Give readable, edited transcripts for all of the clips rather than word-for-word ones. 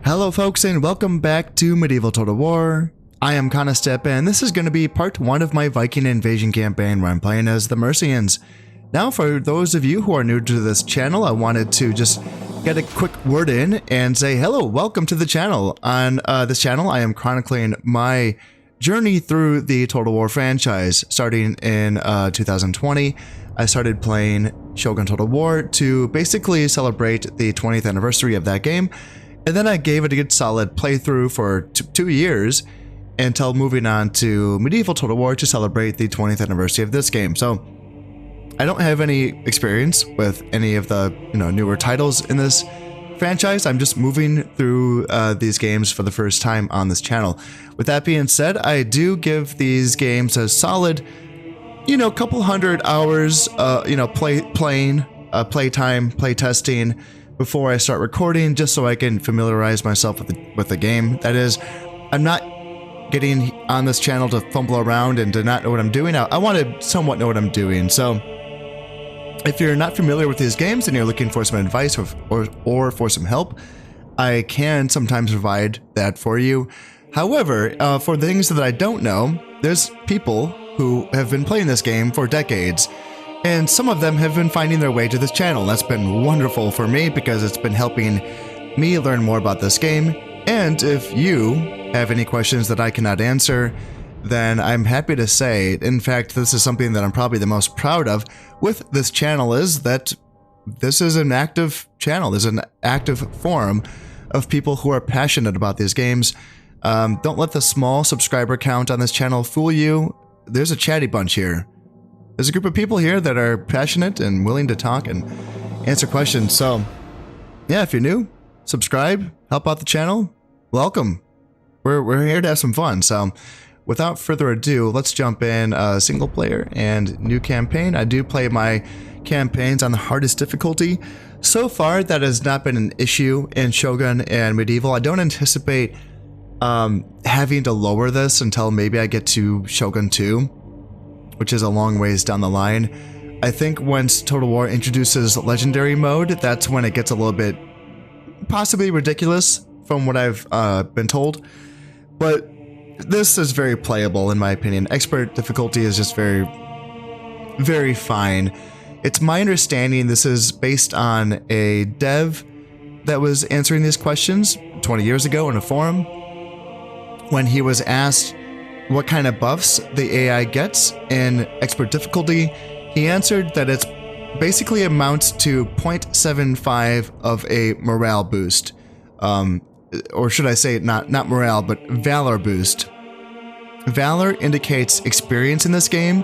Hello folks and welcome back to Medieval Total War. I am Conostep and this is going to be part 1 of my Viking invasion campaign where I'm playing as the Mercians. Now for those of you who are new to this channel, I wanted to just get a quick word in and say hello, welcome to the channel. On this channel I am chronicling my journey through the Total War franchise. Starting in 2020, I started playing Shogun Total War to basically celebrate the 20th anniversary of that game. And then I gave it a good solid playthrough for 2 years until moving on to Medieval Total War to celebrate the 20th anniversary of this game. So I don't have any experience with any of the newer titles in this franchise. I'm just moving through these games for the first time on this channel. With that being said, I do give these games a solid, couple hundred hours, playtime, play testing before I start recording, just so I can familiarize myself with the game. That is, I'm not getting on this channel to fumble around and to not know what I'm doing. I want to somewhat know what I'm doing. So if you're not familiar with these games and you're looking for some advice or for some help, I can sometimes provide that for you. However, for the things that I don't know, there's people who have been playing this game for decades, and some of them have been finding their way to this channel. That's been wonderful for me because it's been helping me learn more about this game. And if you have any questions that I cannot answer, then I'm happy to say, in fact, this is something that I'm probably the most proud of with this channel, is that this is an active channel. There's an active forum of people who are passionate about these games. Don't let the small subscriber count on this channel fool you. There's a chatty bunch here. There's a group of people here that are passionate and willing to talk and answer questions. So yeah, if you're new, subscribe, help out the channel, welcome. We're here to have some fun. So without further ado, let's jump in single player and new campaign. I do play my campaigns on the hardest difficulty. So far, that has not been an issue in Shogun and Medieval. I don't anticipate having to lower this until maybe I get to Shogun 2. Which is a long ways down the line. I think once Total War introduces legendary mode, that's when it gets a little bit possibly ridiculous from what I've been told. But this is very playable in my opinion. Expert difficulty is just very, very fine. It's my understanding this is based on a dev that was answering these questions 20 years ago in a forum. When he was asked what kind of buffs the AI gets in expert difficulty, he answered that it's basically amounts to 0.75 of a morale boost. Or should I say not morale, but valor boost. Valor indicates experience in this game,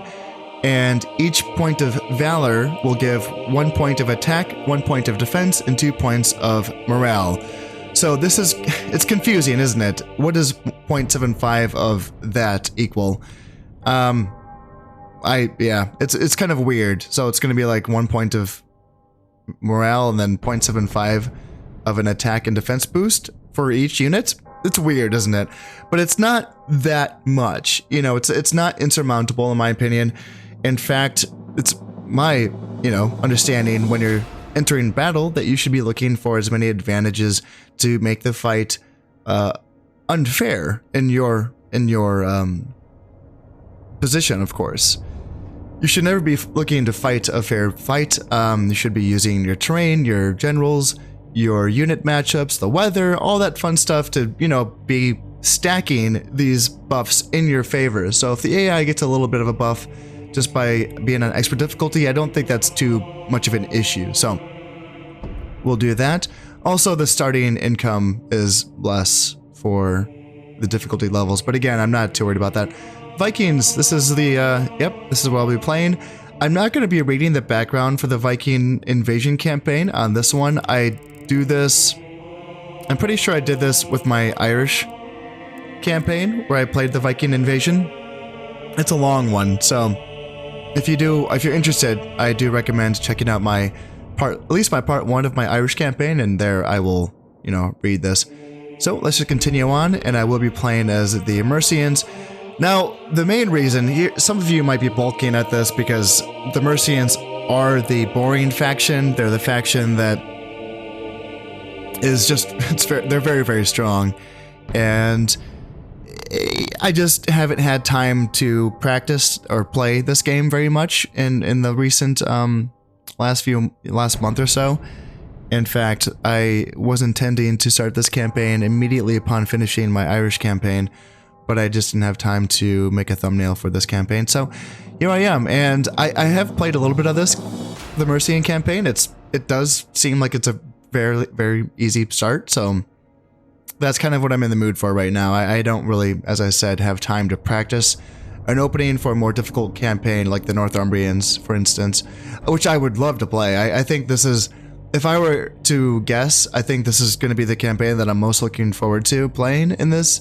and each point of valor will give 1 point of attack, 1 point of defense, and 2 points of morale. So this is, it's confusing, isn't it? What does 0.75 of that equal? Yeah, it's kind of weird. So it's going to be like 1 point of morale and then 0.75 of an attack and defense boost for each unit. It's weird, isn't it? But it's not that much. It's not insurmountable in my opinion. In fact, it's my, understanding when you're entering battle that you should be looking for as many advantages to make the fight unfair in your position, of course. You should never be looking to fight a fair fight. You should be using your terrain, your generals, your unit matchups, the weather, all that fun stuff to, be stacking these buffs in your favor. So if the AI gets a little bit of a buff just by being on expert difficulty, I don't think that's too much of an issue. So we'll do that. Also, the starting income is less for the difficulty levels, but again, I'm not too worried about that. Vikings, this is the, this is what I'll be playing. I'm not going to be reading the background for the Viking invasion campaign on this one. I do this, I'm pretty sure I did this with my Irish campaign where I played the Viking invasion. It's a long one, so if you're interested, I do recommend checking out my at least my part 1 of my Irish campaign, and there I will, read this. So let's just continue on, and I will be playing as the Mercians. Now, the main reason here, some of you might be balking at this because the Mercians are the boring faction. They're the faction that is just, they're very, very strong. And I just haven't had time to practice or play this game very much in the recent last month or so. In fact, I was intending to start this campaign immediately upon finishing my Irish campaign, but I just didn't have time to make a thumbnail for this campaign. So here I am, and I have played a little bit of the Mercian campaign. It does seem like it's a very, very easy start, so that's kind of what I'm in the mood for right now. I don't really, as I said, have time to practice an opening for a more difficult campaign like the Northumbrians, for instance, which I would love to play. I think this is, if I were to guess, I think this is going to be the campaign that I'm most looking forward to playing in this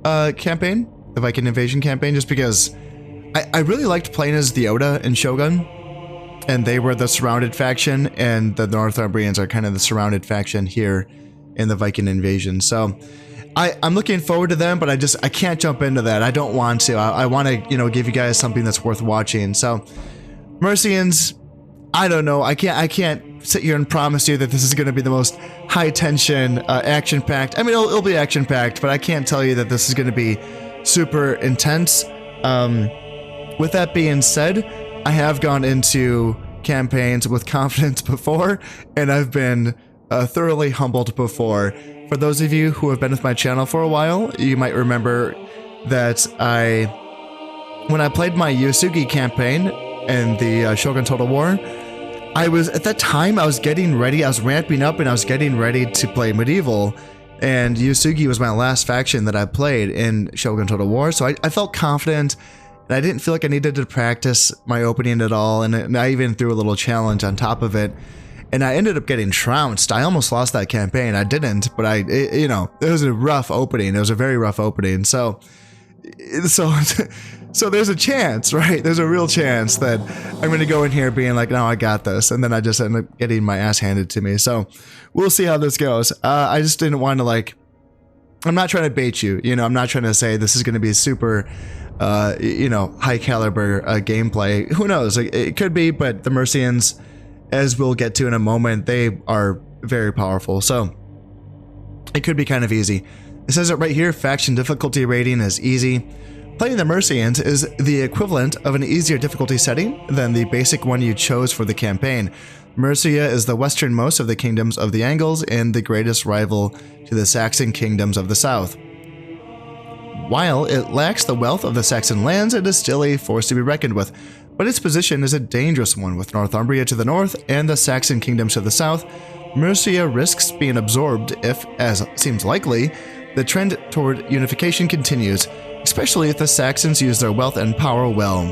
campaign, the Viking invasion campaign, just because I really liked playing as the Oda and Shogun, and they were the surrounded faction, and the Northumbrians are kind of the surrounded faction here in the Viking invasion. So I'm looking forward to them, but I can't jump into that. I don't want to. I want to, give you guys something that's worth watching. So Mercians, I don't know. I can't sit here and promise you that this is going to be the most high tension, action packed. I mean, it'll be action packed, but I can't tell you that this is going to be super intense. With that being said, I have gone into campaigns with confidence before, and I've been thoroughly humbled before. For those of you who have been with my channel for a while, you might remember that when I played my Yosugi campaign in the Shogun Total War, at that time I was getting ready, I was ramping up and I was getting ready to play Medieval, and Yosugi was my last faction that I played in Shogun Total War, so I felt confident, and I didn't feel like I needed to practice my opening at all, and I even threw a little challenge on top of it. And I ended up getting trounced. I almost lost that campaign. I didn't, but it was a rough opening. It was a very rough opening. So there's a chance, right? There's a real chance that I'm going to go in here being like, no, I got this. And then I just end up getting my ass handed to me. So we'll see how this goes. I just didn't want to I'm not trying to bait you. I'm not trying to say this is going to be super, high caliber gameplay. Who knows? It could be, but the Mercians, as we'll get to in a moment, they are very powerful, so it could be kind of easy. It says it right here, faction difficulty rating is easy. Playing the Mercians is the equivalent of an easier difficulty setting than the basic one you chose for the campaign. Mercia is the westernmost of the kingdoms of the Angles and the greatest rival to the Saxon kingdoms of the south. While it lacks the wealth of the Saxon lands, it is still a force to be reckoned with. But its position is a dangerous one, with Northumbria to the north and the Saxon kingdoms to the south. Mercia risks being absorbed if, as seems likely, the trend toward unification continues, especially if the Saxons use their wealth and power well.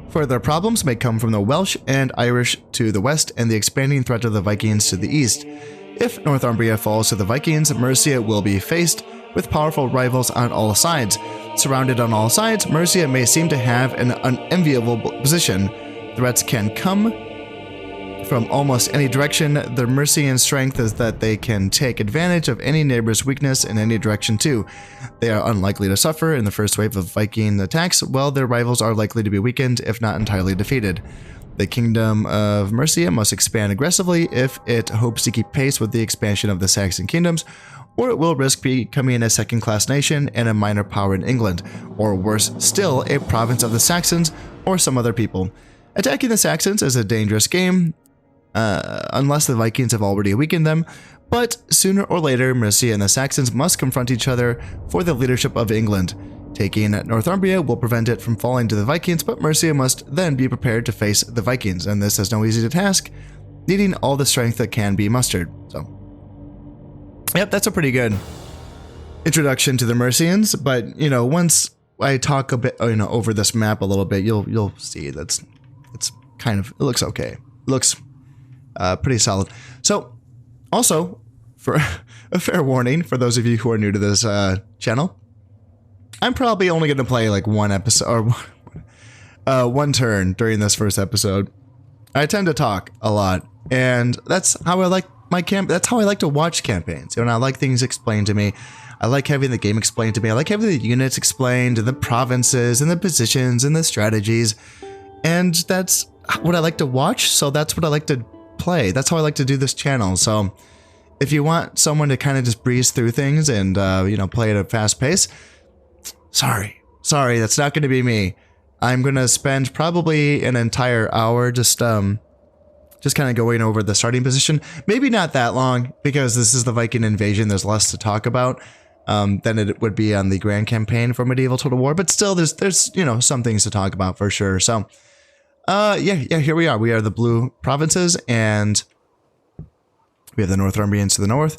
Further problems may come from the Welsh and Irish to the west and the expanding threat of the Vikings to the east. If Northumbria falls to the Vikings, Mercia will be faced with powerful rivals on all sides. Surrounded on all sides, Mercia may seem to have an unenviable position. Threats can come from almost any direction. The Mercian strength is that they can take advantage of any neighbor's weakness in any direction too. They are unlikely to suffer in the first wave of Viking attacks, while their rivals are likely to be weakened, if not entirely defeated. The kingdom of Mercia must expand aggressively if it hopes to keep pace with the expansion of the Saxon kingdoms, or it will risk becoming a second-class nation and a minor power in England, or worse still, a province of the Saxons or some other people. Attacking the Saxons is a dangerous game, unless the Vikings have already weakened them, but sooner or later Mercia and the Saxons must confront each other for the leadership of England. Taking Northumbria will prevent it from falling to the Vikings, but Mercia must then be prepared to face the Vikings, and this is no easy task, needing all the strength that can be mustered. So, yep, that's a pretty good introduction to the Mercians, but once I talk a bit, over this map a little bit, you'll see it's kind of, it looks okay. It looks pretty solid. So, also, for a fair warning for those of you who are new to this channel, I'm probably only going to play like one episode or one turn during this first episode. I tend to talk a lot, and that's how I like my that's how I like to watch campaigns. I like things explained to me. I like having the game explained to me. I like having the units explained, and the provinces, and the positions, and the strategies. And that's what I like to watch, so that's what I like to play. That's how I like to do this channel. So if you want someone to kind of just breeze through things and, you know, play at a fast pace, sorry, that's not going to be me. I'm going to spend probably an entire hour just kind of going over the starting position. Maybe not that long, because this is the Viking invasion. There's less to talk about than it would be on the grand campaign for Medieval Total War. But still, there's you know, some things to talk about for sure. So, yeah, here we are. We are the blue provinces, and we have the Northumbrians to the north.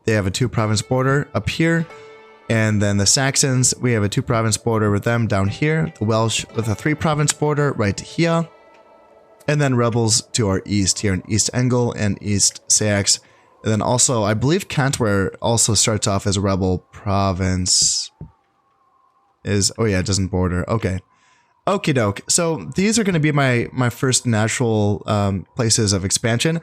They have a 2-province border up here. And then the Saxons, we have a 2-province border with them down here. The Welsh with a 3-province border right here. And then rebels to our east here in East Engel and East Sax. And then also, I believe Cantware also starts off as a rebel province. Oh yeah, it doesn't border. Okay. Okie doke. So these are going to be my first natural places of expansion.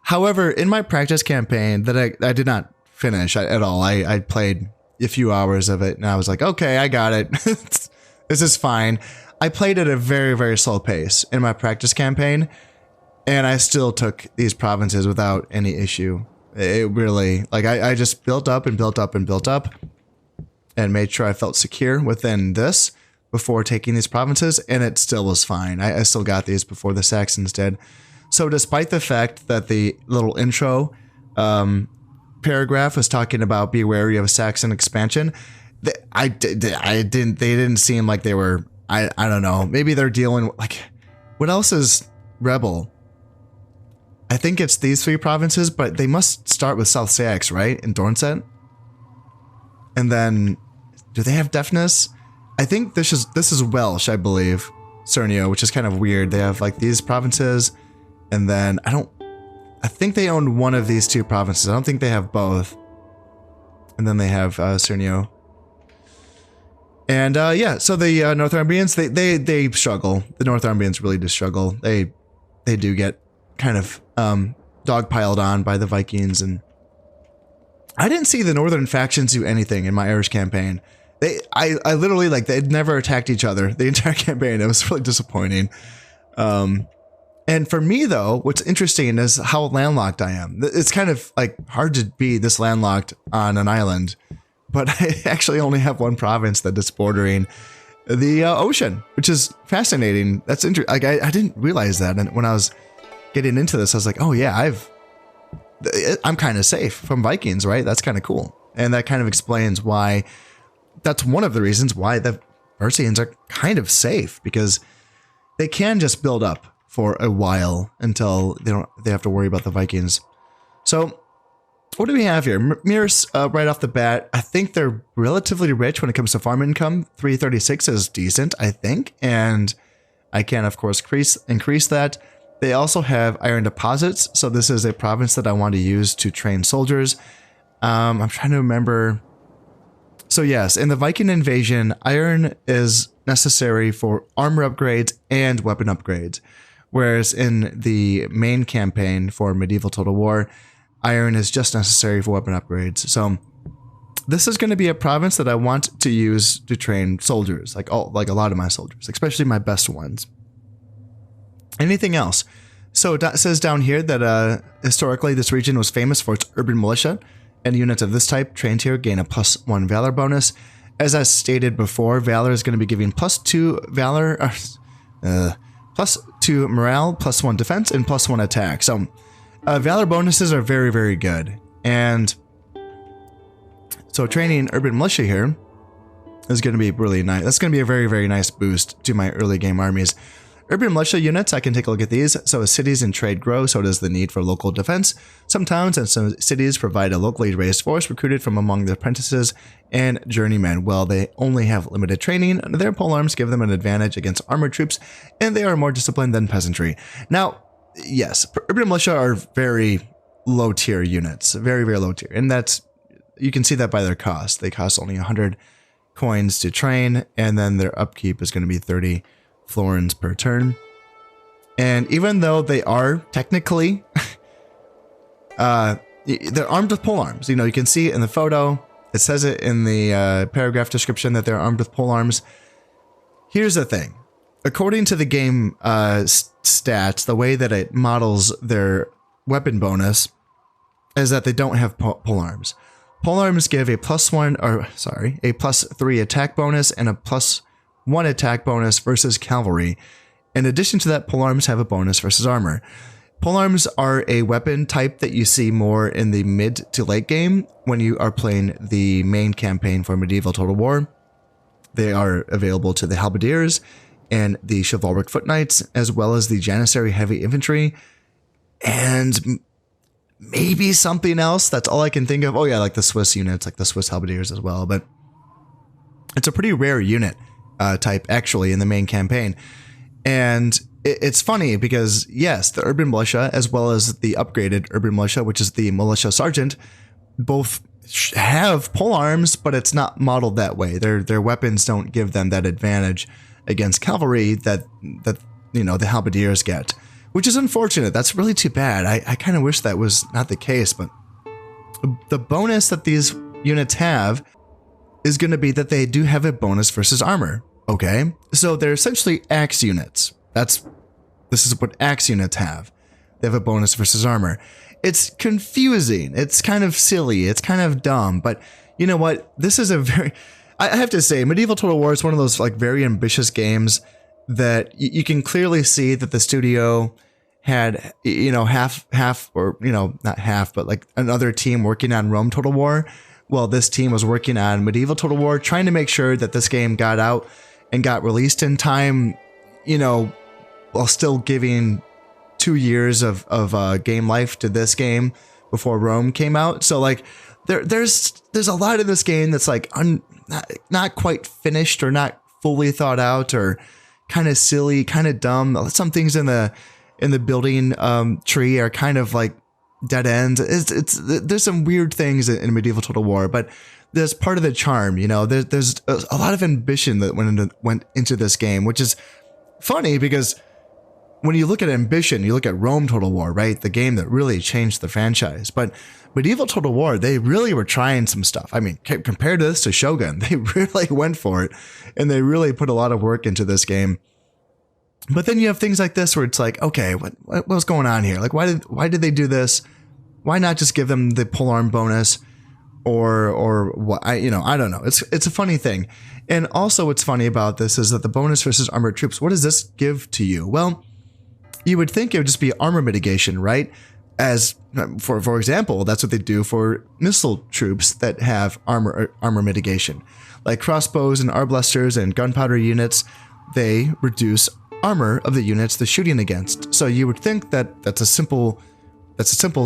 However, in my practice campaign that I did not finish at all, I played a few hours of it and I was like, okay, I got it. This is fine. I played at a very, very slow pace in my practice campaign, and I still took these provinces without any issue. It really, like, I just built up and built up and built up and made sure I felt secure within this before taking these provinces, and it still was fine. I still got these before the Saxons did. So despite the fact that the little intro paragraph was talking about be wary of Saxon expansion, they didn't seem like they were, I don't know, maybe they're dealing, like, what else is rebel? I think it's these 3 provinces, but they must start with South Sax, right? In Dornset. And then, do they have deafness? I think this is Welsh, I believe. Cernio, which is kind of weird. They have like these provinces, and then I think they own one of these 2 provinces. I don't think they have both. And then they have Cernio. And yeah, so the Northumbrians, they struggle. The Northumbrians really do struggle. They do get kind of dogpiled on by the Vikings, and I didn't see the northern factions do anything in my Irish campaign. I literally, like, they'd never attacked each other the entire campaign. It was really disappointing. And for me, though, what's interesting is how landlocked I am. It's kind of like hard to be this landlocked on an island, but I actually only have 1 province that is bordering the ocean, which is fascinating. That's interesting. Like, I didn't realize that, and when I was getting into this, I was like, oh yeah, I'm kind of safe from Vikings, right? That's kind of cool. And that kind of explains why, that's one of the reasons why the Mercians are kind of safe, because they can just build up for a while until they have to worry about the Vikings. So what do we have here? Mirs, right off the bat, I think they're relatively rich when it comes to farm income. 336 is decent, I think. And I can, of course, increase that. They also have iron deposits, so this is a province that I want to use to train soldiers. I'm trying to remember. So yes, in the Viking invasion, iron is necessary for armor upgrades and weapon upgrades, whereas in the main campaign for Medieval Total War, iron is just necessary for weapon upgrades. So this is going to be a province that I want to use to train soldiers, like a lot of my soldiers, especially my best ones. Anything else? So it says down here that historically this region was famous for its urban militia, and units of this type trained here gain a +1 valor bonus. As I stated before, valor is going to be giving +2 valor, +2 morale, +1 defense, and +1 attack. So valor bonuses are very, very good. And so training urban militia here is going to be really nice. That's going to be a very, very nice boost to my early game armies. Urban militia units, I can take a look at these. So as cities and trade grow, so does the need for local defense. Some towns and some cities provide a locally raised force recruited from among the apprentices and journeymen. Well, they only have limited training. Their polearms give them an advantage against armored troops, and they are more disciplined than peasantry. Now, yes, urban militia are very low tier units, very, very low tier. And that's, you can see that by their cost. They cost only 100 coins to train, and then their upkeep is going to be 30 florins per turn. And even though they are technically they're armed with polearms, you know, you can see it in the photo, it says it in the paragraph description that they're armed with polearms. Here's the thing, according to the game stats, the way that it models their weapon bonus is that they don't have polearms. Polearms give a +3 attack bonus and a +1 attack bonus versus cavalry. In addition to that, polearms have a bonus versus armor. Polearms are a weapon type that you see more in the mid to late game when you are playing the main campaign for Medieval Total War. They are available to the halberdiers and the chivalric foot knights, as well as the janissary heavy infantry, and maybe something else. That's all I can think of. Oh yeah, like the Swiss units, like the Swiss halberdiers as well. But it's a pretty rare unit type actually in the main campaign. And it's funny because yes, the urban militia as well as the upgraded urban militia, which is the militia sergeant, both have polearms, but it's not modeled that way. Their weapons don't give them that advantage against cavalry that you know the halberdiers get, which is unfortunate. That's really too bad. I kind of wish that was not the case, but the bonus that these units have is going to be that they do have a bonus versus armor. Okay, so they're essentially axe units. This is what axe units have. They have a bonus versus armor. It's confusing. It's kind of silly. It's kind of dumb. But you know what? This is a very, I have to say, Medieval Total War is one of those like very ambitious games that you can clearly see that the studio had, you know, half or, you know, not half, but like another team working on Rome Total War. Well, this team was working on Medieval Total War, trying to make sure that this game got out and got released in time, you know, while still giving 2 years of game life to this game before Rome came out. So like there's a lot in this game that's like not quite finished or not fully thought out or kind of silly, kind of dumb. Some things in the building tree are kind of like dead ends. There's some weird things in Medieval Total War, but there's part of the charm, you know. There's a lot of ambition that went into this game, which is funny because when you look at ambition, you look at Rome Total War, right? The game that really changed the franchise. But Medieval Total War, they really were trying some stuff. I mean, compared to this to Shogun, they really went for it, and they really put a lot of work into this game. But then you have things like this where it's like, okay, what's going on here? Like, why did they do this? Why not just give them the polearm bonus? Or what? I don't know. It's a funny thing. And also what's funny about this is that the bonus versus armored troops, what does this give to you? Well, you would think it would just be armor mitigation, right? As for example, that's what they do for missile troops that have armor mitigation. Like crossbows and arbalesters and gunpowder units, they reduce armor of the units they're shooting against. So you would think that that's a simple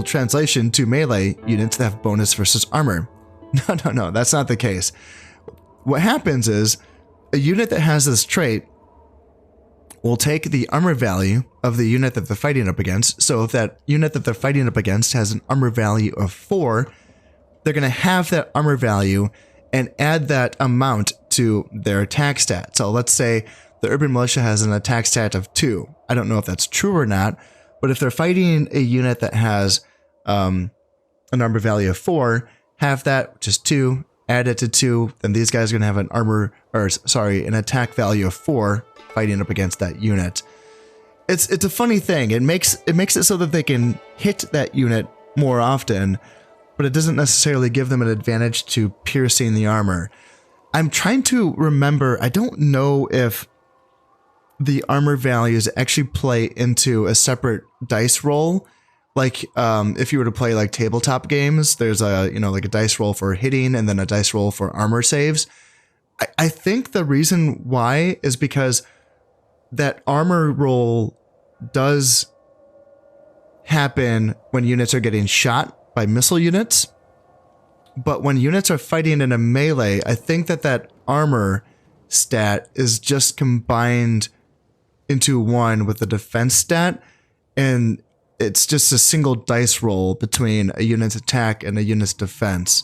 translation to melee units that have bonus versus armor. No, that's not the case. What happens is a unit that has this trait will take the armor value of the unit that they're fighting up against. So if that unit that they're fighting up against has an armor value of 4, they're going to have that armor value and add that amount to their attack stat. So let's say the urban militia has an attack stat of 2. I don't know if that's true or not, but if they're fighting a unit that has an armor value of 4, have that, which is 2, add it to 2, then these guys are going to have an attack value of 4 fighting up against that unit. It's a funny thing. It makes it so that they can hit that unit more often, but it doesn't necessarily give them an advantage to piercing the armor. I'm trying to remember. I don't know if the armor values actually play into a separate dice roll. Like if you were to play like tabletop games, there's like a dice roll for hitting and then a dice roll for armor saves. I think the reason why is because that armor roll does happen when units are getting shot by missile units. But when units are fighting in a melee, I think that armor stat is just combined into one with the defense stat. And it's just a single dice roll between a unit's attack and a unit's defense.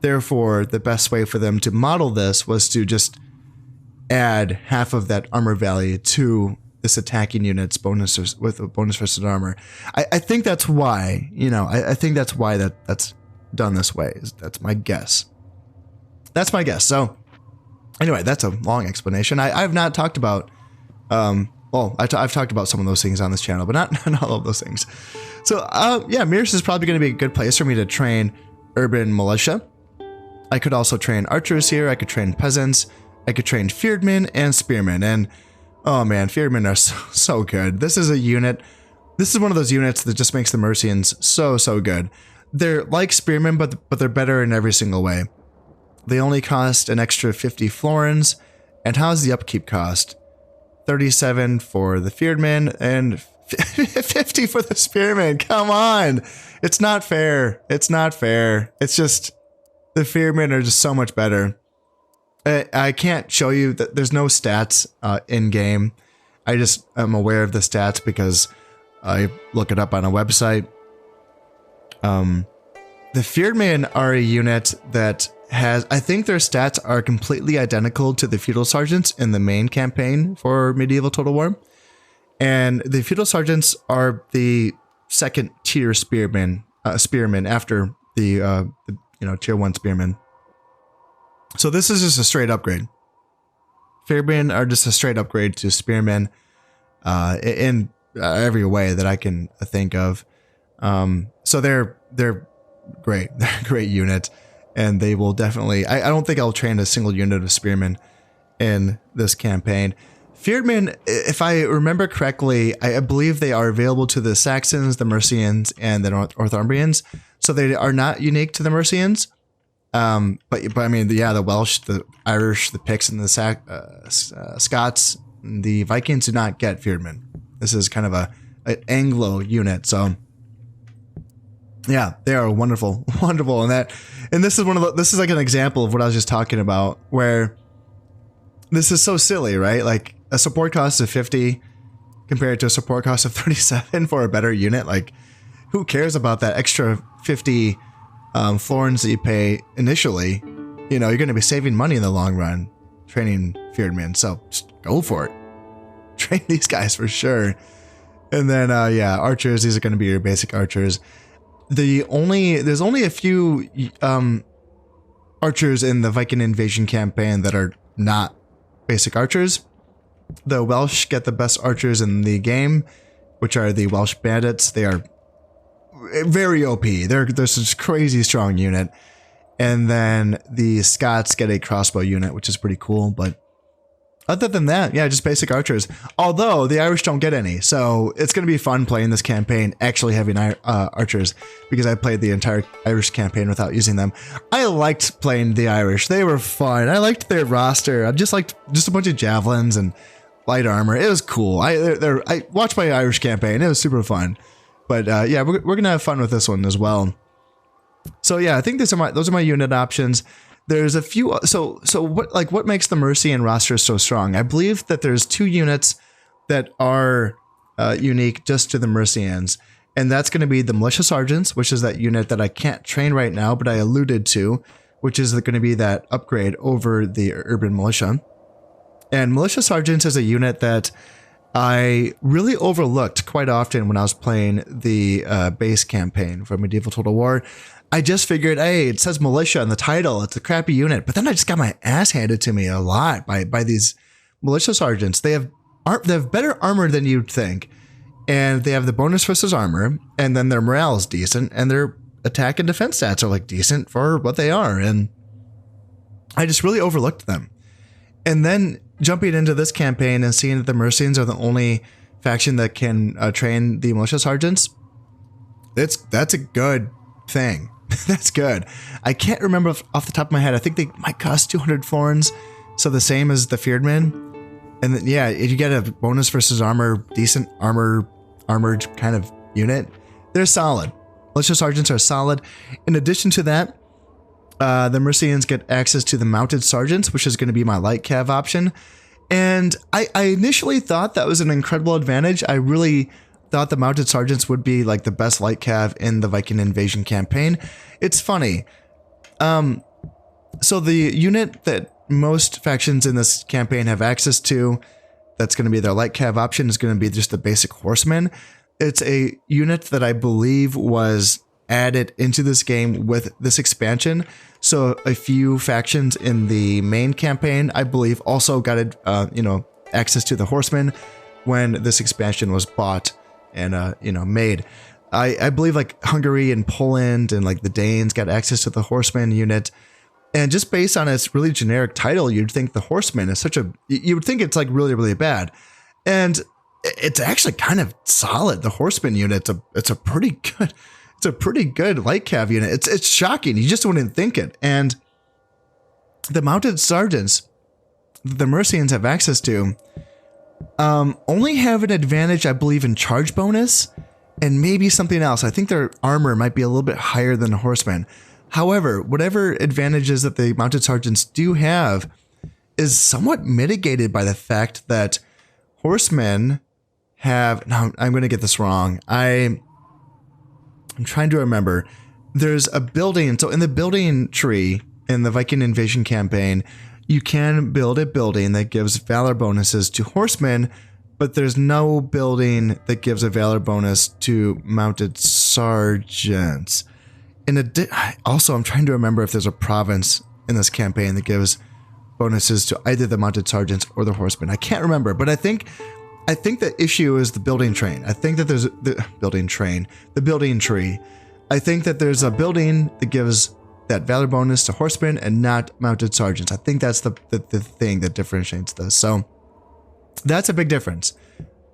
Therefore, the best way for them to model this was to just add half of that armor value to this attacking unit's bonus with a bonus versus armor. I think that's why, I think that's why that's done this way. That's my guess. That's my guess. So anyway, that's a long explanation. I've not talked about, Well, I've talked about some of those things on this channel, but not all of those things. So yeah, Mears is probably going to be a good place for me to train urban militia. I could also train archers here. I could train peasants. I could train fearedmen and spearmen. And oh man, fearedmen are so good. This is a unit. This is one of those units that just makes the Mercians so good. They're like spearmen, but they're better in every single way. They only cost an extra 50 florins. And how's the upkeep cost? 37 for the fearedmen and 50 for the spearmen. Come on. It's not fair. It's not fair. It's just the fearedmen are just so much better. I can't show you that there's no stats in game. I just am aware of the stats because I look it up on a website. The fearedmen are a unit that has, I think their stats are completely identical to the feudal sergeants in the main campaign for Medieval Total War. And the feudal sergeants are the second tier spearmen after the tier 1 spearmen. So this is just a straight upgrade. Fearedmen are just a straight upgrade to spearmen in every way that I can think of. So they're great. They're a great unit. And they will definitely, I don't think I'll train a single unit of spearmen in this campaign. Fearedmen, if I remember correctly, I believe they are available to the Saxons, the Mercians, and the Northumbrians. So they are not unique to the Mercians. But I mean, yeah, the Welsh, the Irish, the Picts, and the Scots, the Vikings do not get fearedmen. This is kind of an Anglo unit. So yeah, they are wonderful, wonderful. And this is like an example of what I was just talking about, where this is so silly, right? Like a support cost of 50 compared to a support cost of 37 for a better unit. Like, who cares about that extra 50 florins that you pay initially? You know, you're going to be saving money in the long run training fearedmen. So just go for it. Train these guys for sure. And then, yeah, archers. These are going to be your basic archers. There's only a few archers in the Viking invasion campaign that are not basic archers. The Welsh get the best archers in the game, which are the Welsh bandits. They are very OP. They're such a crazy strong unit. And then the Scots get a crossbow unit, which is pretty cool. But other than that, yeah, just basic archers. Although the Irish don't get any. So it's going to be fun playing this campaign, actually having archers, because I played the entire Irish campaign without using them. I liked playing the Irish. They were fun. I liked their roster. I just liked just a bunch of javelins and light armor. It was cool. I watched my Irish campaign. It was super fun. But yeah, we're going to have fun with this one as well. So yeah, I think those are my unit options. There's a few. So what makes the Mercian roster so strong? I believe that there's 2 units that are unique just to the Mercians, and that's going to be the militia sergeants, which is that unit that I can't train right now, but I alluded to, which is going to be that upgrade over the urban militia. And militia sergeants is a unit that I really overlooked quite often when I was playing the base campaign for Medieval Total War. I just figured, hey, it says militia in the title. It's a crappy unit. But then I just got my ass handed to me a lot by these militia sergeants. They have better armor than you'd think. And they have the bonus versus armor. And then their morale is decent. And their attack and defense stats are like decent for what they are. And I just really overlooked them. And then jumping into this campaign and seeing that the Mercians are the only faction that can train the militia sergeants, that's a good thing. That's good. I can't remember off the top of my head. I think they might cost 200 florins, so the same as the fearedmen. And then, yeah, you get a bonus versus armor, decent armored kind of unit. They're solid. Militia sergeants are solid. In addition to that, the Mercians get access to the mounted sergeants, which is going to be my light cav option. And I initially thought that was an incredible advantage. I really thought the mounted sergeants would be like the best light cav in the Viking invasion campaign. It's funny. So the unit that most factions in this campaign have access to, that's going to be their light cav option, is going to be just the basic horseman. It's a unit that I believe was added into this game with this expansion. So a few factions in the main campaign, I believe, also got access to the horsemen. when this expansion was bought and made. I believe like Hungary and Poland and like the Danes got access to the Horseman unit. And just based on its really generic title, you'd think the Horseman is you would think it's like really, really bad. And it's actually kind of solid. The Horseman unit, it's a pretty good light cav unit. It's shocking. You just wouldn't think it. And the mounted sergeants that the Mercians have access to only have an advantage, I believe, in charge bonus and maybe something else. I think their armor might be a little bit higher than the Horseman. However, whatever advantages that the mounted sergeants do have is somewhat mitigated by the fact that horsemen have... Now, I'm going to get this wrong. I'm trying to remember. There's a building. So in the building tree in the Viking invasion campaign, you can build a building that gives valor bonuses to horsemen, but there's no building that gives a valor bonus to mounted sergeants. Also, I'm trying to remember if there's a province in this campaign that gives bonuses to either the mounted sergeants or the horsemen. I can't remember, but I think the issue is the building train. I think that there's the building tree. I think that there's a building that gives that valor bonus to horsemen and not mounted sergeants. I think that's the thing that differentiates this. So that's a big difference.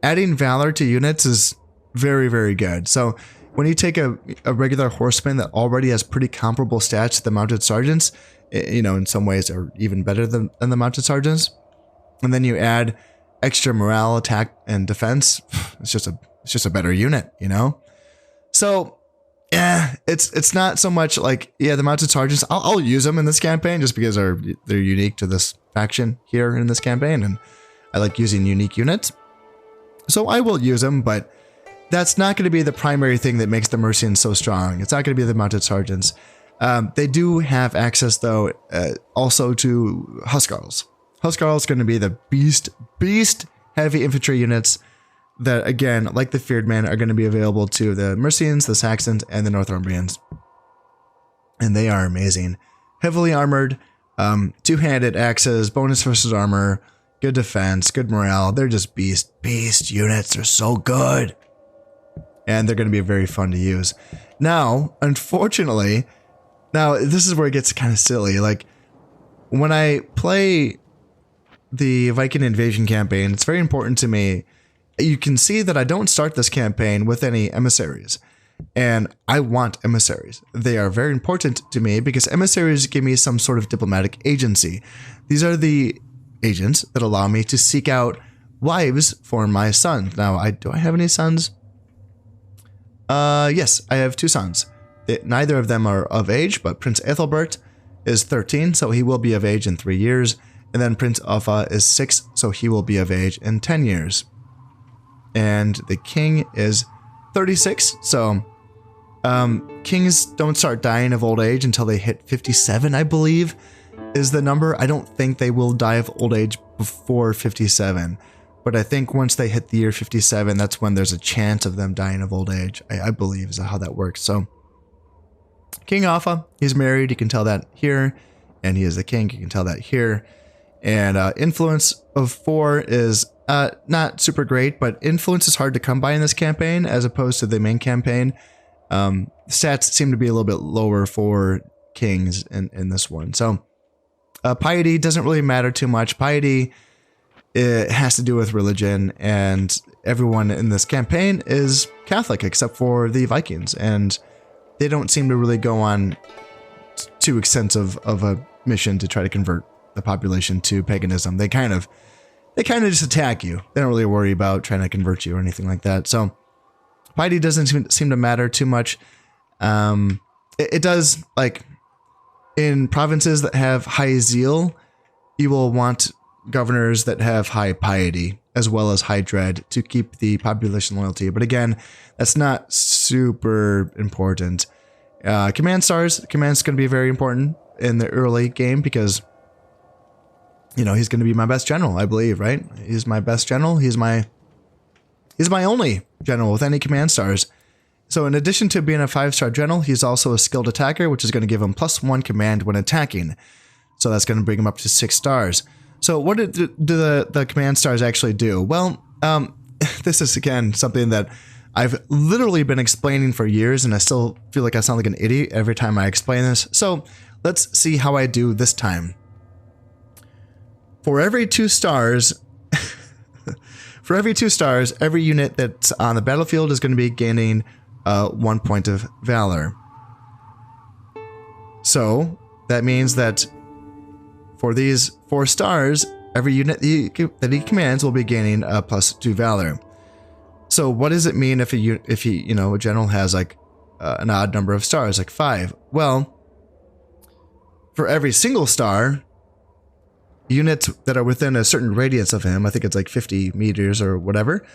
Adding valor to units is very, very good. So when you take a regular horseman that already has pretty comparable stats to the mounted sergeants, in some ways are even better than the mounted sergeants, and then you add extra morale, attack, and defense, it's just a better unit, So yeah, it's not so much like, yeah, the mounted sergeants, I'll use them in this campaign just because they're unique to this faction here in this campaign, and I like using unique units. So I will use them, but that's not going to be the primary thing that makes the Mercians so strong. It's not going to be the mounted sergeants. They do have access, though, also to Huskarls. Huskarls is going to be the beast heavy infantry units that, again, like the Feared Man, are going to be available to the Mercians, the Saxons, and the Northumbrians. And they are amazing. Heavily armored, two-handed axes, bonus versus armor, good defense, good morale. They're just beast units. They're so good. And they're going to be very fun to use. Now, unfortunately, this is where it gets kind of silly. Like, when I play the Viking invasion campaign, it's very important to me. You can see that I don't start this campaign with any emissaries. And I want emissaries. They are very important to me because emissaries give me some sort of diplomatic agency. These are the agents that allow me to seek out wives for my sons. Now, do I have any sons? Yes, I have 2 sons. Neither of them are of age, but Prince Ethelbert is 13, so he will be of age in 3 years. And then Prince Offa is 6, so he will be of age in 10 years. And the king is 36, so kings don't start dying of old age until they hit 57, I believe, is the number. I don't think they will die of old age before 57. But I think once they hit the year 57, that's when there's a chance of them dying of old age, I believe is how that works. So King Offa, he's married, you can tell that here. And he is the king, you can tell that here. And influence of 4 is not super great, but influence is hard to come by in this campaign as opposed to the main campaign. Stats seem to be a little bit lower for kings in this one. So piety doesn't really matter too much. Piety, it has to do with religion, and everyone in this campaign is Catholic except for the Vikings, and they don't seem to really go on too extensive of a mission to try to convert the population to paganism. They kind of just attack you. They don't really worry about trying to convert you or anything like that. So piety doesn't seem to matter too much. It does, like in provinces that have high zeal, you will want governors that have high piety as well as high dread to keep the population loyalty. But again, that's not super important. Command stars, command's going to be very important in the early game because, he's going to be my best general, I believe, right? He's my best general. He's my only general with any command stars. So in addition to being a 5-star general, he's also a skilled attacker, which is going to give him +1 command when attacking. So that's going to bring him up to 6 stars. So what do the command stars actually do? Well, this is again something that I've literally been explaining for years, and I still feel like I sound like an idiot every time I explain this. So let's see how I do this time. For every 2 stars, every unit that's on the battlefield is going to be gaining 1 point of valor. So that means that for these 4 stars, every unit that he commands will be gaining a +2 valor. So what does it mean if a general has like an odd number of stars, like 5? Well, for every single star, units that are within a certain radius of him, I think it's like 50 meters or whatever,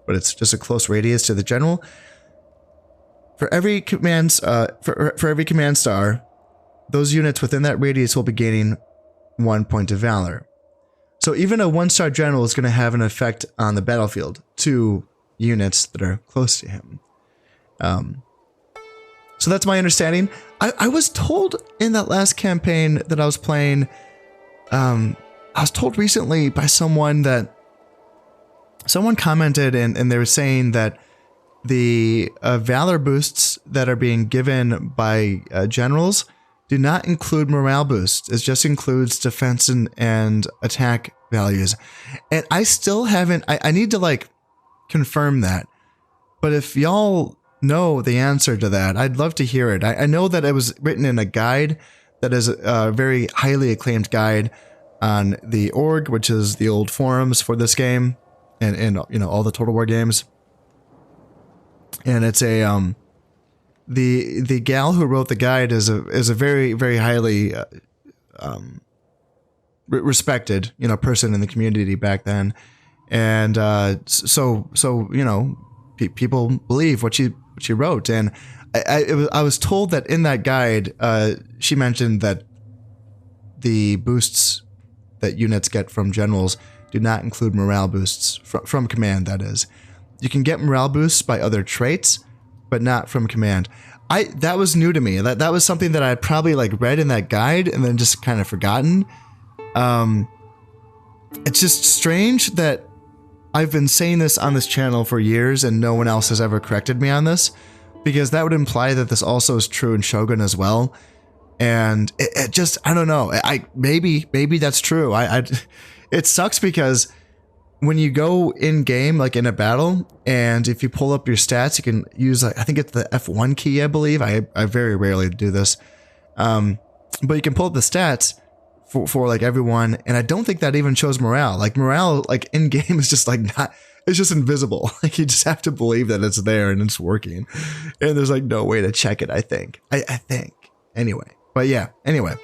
but it's just a close radius to the general. For every command star, those units within that radius will be gaining 1 point of valor. So even a 1-star general is going to have an effect on the battlefield to units that are close to him. So that's my understanding. I was told in that last campaign that I was playing, I was told recently by someone that someone commented and they were saying that the valor boosts that are being given by generals do not include morale boosts. It just includes defense and attack values. And I still haven't, I need to like confirm that. But if y'all know the answer to that, I'd love to hear it. I know that it was written in a guide that is a very highly acclaimed guide on the org, which is the old forums for this game and all the Total War games. And it's a the gal who wrote the guide is a very, very highly respected person in the community back then, and so people believe what she wrote. And I was told that in that guide she mentioned that the boosts that units get from generals do not include morale boosts from command. That is, you can get morale boosts by other traits, but not from command. That was new to me. That was something that I probably like read in that guide and then just kind of forgotten. It's just strange that I've been saying this on this channel for years and no one else has ever corrected me on this, because that would imply that this also is true in Shogun as well. And it just, I don't know. Maybe that's true. It sucks because when you go in game, like in a battle, and if you pull up your stats, you can use, I think it's the F1 key, I believe. I very rarely do this. But you can pull up the stats for like everyone. And I don't think that even shows morale. Like morale, like in game is just like not, it's just invisible. Like you just have to believe that it's there and it's working. And there's like no way to check it, I think. I think. Anyway. But yeah, anyway.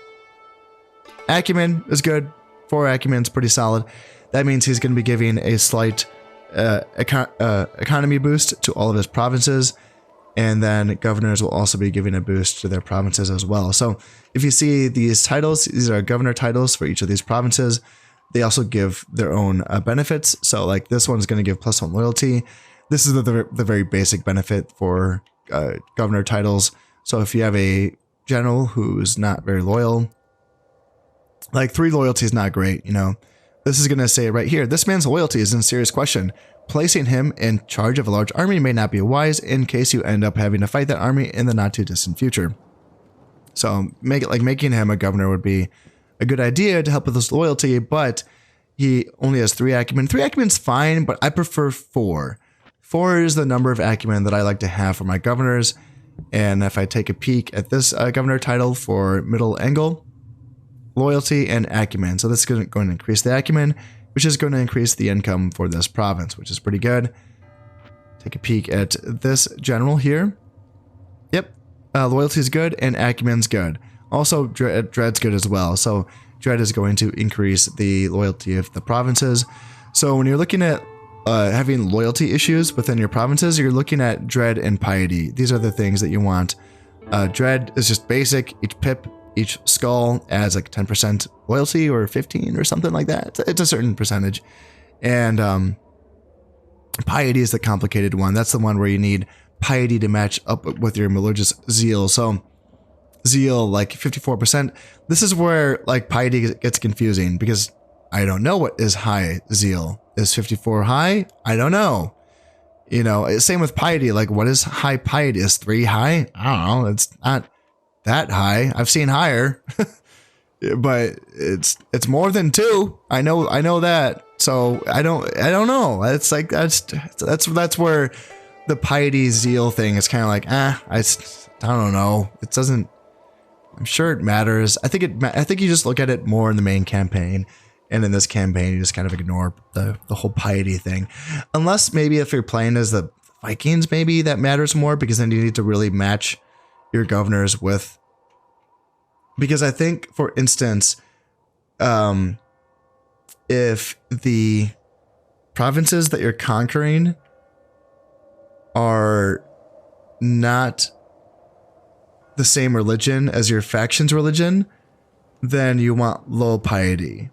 Acumen is good. 4 acumen's pretty solid. That means he's going to be giving a slight economy boost to all of his provinces. And then governors will also be giving a boost to their provinces as well. So if you see these titles, these are governor titles for each of these provinces. They also give their own benefits. So like this one's going to give +1 loyalty. This is the very basic benefit for governor titles. So if you have a general who's not very loyal, like 3 loyalty is not great, This is going to say right here, this man's loyalty is in serious question. Placing him in charge of a large army may not be wise in case you end up having to fight that army in the not too distant future. So making him a governor would be a good idea to help with his loyalty, but he only has 3 acumen. 3 acumen's fine, but I prefer 4. 4 is the number of acumen that I like to have for my governors. And if I take a peek at this governor title for middle angle, loyalty and acumen. So this is going to increase the acumen, which is going to increase the income for this province, which is pretty good. Take a peek at this general here. Yep, loyalty is good and acumen's good. Also, dread's good as well. So dread is going to increase the loyalty of the provinces. So when you're looking at having loyalty issues within your provinces, you're looking at dread and piety. These are the things that you want. Dread is just basic. Each skull adds like 10% loyalty or 15 or something like that. It's a certain percentage. And piety is the complicated one. That's the one where you need piety to match up with your religious zeal. So zeal, like 54%. This is where like piety gets confusing because I don't know what is high zeal. Is 54 high? I don't know. You know, same with piety. Like, what is high piety? Is 3 high? I don't know. It's not that high. I've seen higher, but it's more than 2. I know that. So I don't know. It's like that's where the piety zeal thing is kind of like, I don't know. It doesn't. I'm sure it matters. I think you just look at it more in the main campaign. And in this campaign, you just kind of ignore the whole piety thing. Unless maybe if you're playing as the Vikings, maybe that matters more, because then you need to really match your governors with. Because I think, for instance, if the provinces that you're conquering are not the same religion as your faction's religion, then you want low piety.